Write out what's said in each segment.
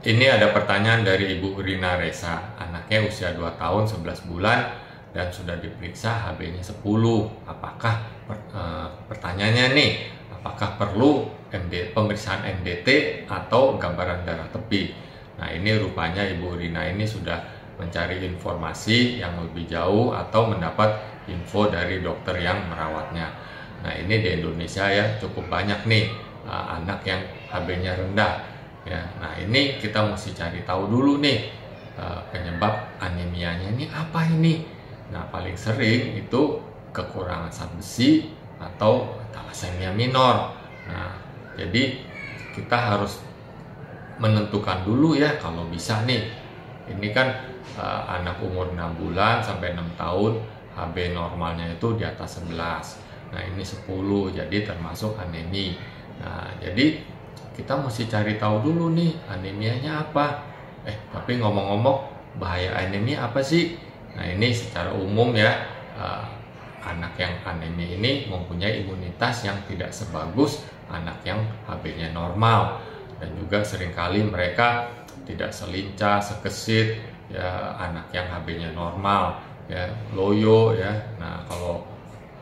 Ini ada pertanyaan dari Ibu Rina Resa. Anaknya usia 2 tahun 11 bulan dan sudah diperiksa HB-nya 10. Apakah pertanyaannya nih, apakah perlu pemeriksaan MDT atau gambaran darah tepi? Nah, ini rupanya Ibu Rina ini sudah mencari informasi yang lebih jauh atau mendapat info dari dokter yang merawatnya. Nah, ini di Indonesia ya cukup banyak nih anak yang HB-nya rendah. Ya, nah ini kita mesti cari tahu dulu nih penyebab anemianya ini apa ini. Nah, paling sering itu kekurangan zat besi atau thalassemia minor. Nah, jadi kita harus menentukan dulu ya kalau bisa nih. Ini kan anak umur 6 bulan sampai 6 tahun HB normalnya itu di atas 11. Nah, ini 10 jadi termasuk anemi. Nah, jadi kita mesti cari tahu dulu nih anemianya apa. Tapi ngomong-ngomong, bahaya anemia apa sih? Nah, ini secara umum ya, anak yang anemia ini mempunyai imunitas yang tidak sebagus anak yang HB-nya normal, dan juga seringkali mereka tidak selincah, sekesit ya anak yang HB-nya normal ya, loyo ya. Nah, kalau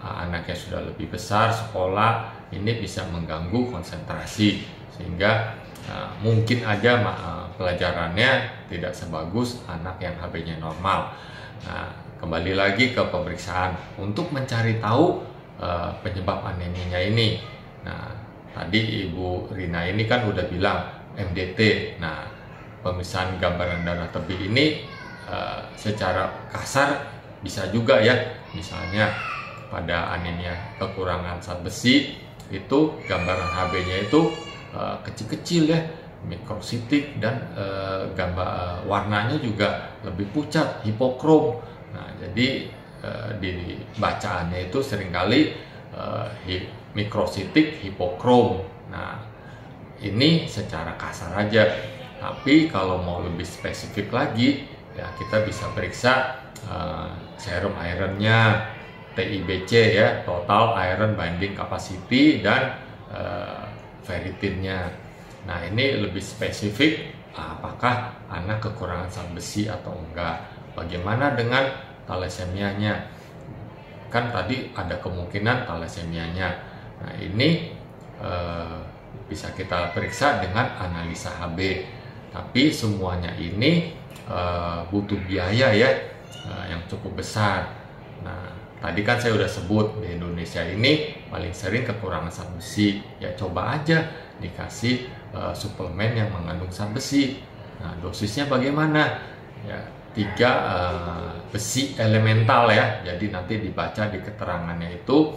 anaknya sudah lebih besar sekolah, ini bisa mengganggu konsentrasi sehingga mungkin aja pelajarannya tidak sebagus anak yang HB-nya normal. Nah, kembali lagi ke pemeriksaan untuk mencari tahu penyebab anemianya ini. Nah, tadi Ibu Rina ini kan udah bilang MDT. Nah, pemeriksaan gambaran darah tepi ini secara kasar bisa juga ya, misalnya pada anemia kekurangan zat besi itu gambaran HB-nya itu kecil-kecil ya, mikrositik, dan gambar warnanya juga lebih pucat, hipokrom. Nah, jadi di bacaannya itu seringkali mikrositik, hipokrom. Nah, ini secara kasar aja. Tapi kalau mau lebih spesifik lagi, ya kita bisa periksa serum ironnya, TIBC ya, total iron binding capacity, dan ferritinnya. Nah, ini lebih spesifik apakah anak kekurangan zat besi atau enggak. Bagaimana dengan thalassemia-nya? Kan tadi ada kemungkinan thalassemia-nya. Nah, ini bisa kita periksa dengan analisa HB. Tapi semuanya ini butuh biaya ya yang cukup besar. Nah, tadi kan saya udah sebut di Indonesia ini paling sering kekurangan zat besi. Ya coba aja dikasih suplemen yang mengandung zat besi. Nah, dosisnya bagaimana? Ya 3 besi elemental ya. Jadi nanti dibaca di keterangannya itu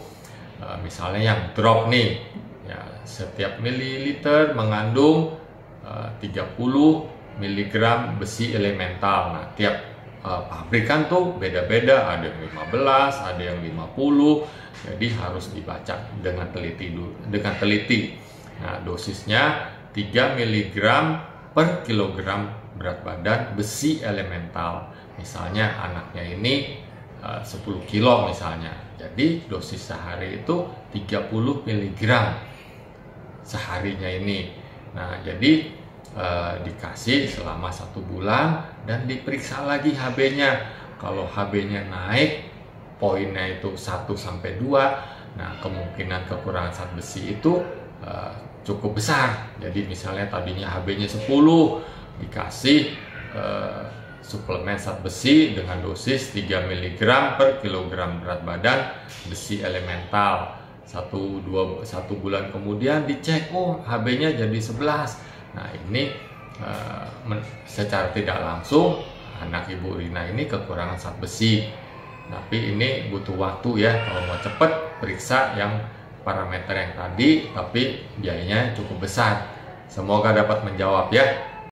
misalnya yang drop nih. Ya, setiap mililiter mengandung 30 mg besi elemental. Nah, tiap pabrikan tuh beda-beda, ada yang 15, ada yang 50, jadi harus dibaca dengan teliti. Nah, dosisnya 3 mg per kilogram berat badan besi elemental. Misalnya anaknya ini 10 kilo misalnya, jadi dosis sehari itu 30 mg seharinya ini. Nah, jadi dikasih selama 1 bulan dan diperiksa lagi HB-nya. Kalau HB-nya naik, poinnya itu 1 sampai 2, nah kemungkinan kekurangan zat besi itu cukup besar. Jadi misalnya tadinya HB-nya 10, dikasih suplemen zat besi dengan dosis 3 mg per kilogram berat badan besi elemental. 1 bulan kemudian dicek, oh HB-nya jadi 11. Nah, ini secara tidak langsung anak Ibu Rina ini kekurangan zat besi. Tapi ini butuh waktu ya, kalau mau cepet periksa yang parameter yang tadi, tapi biayanya cukup besar. Semoga dapat menjawab ya.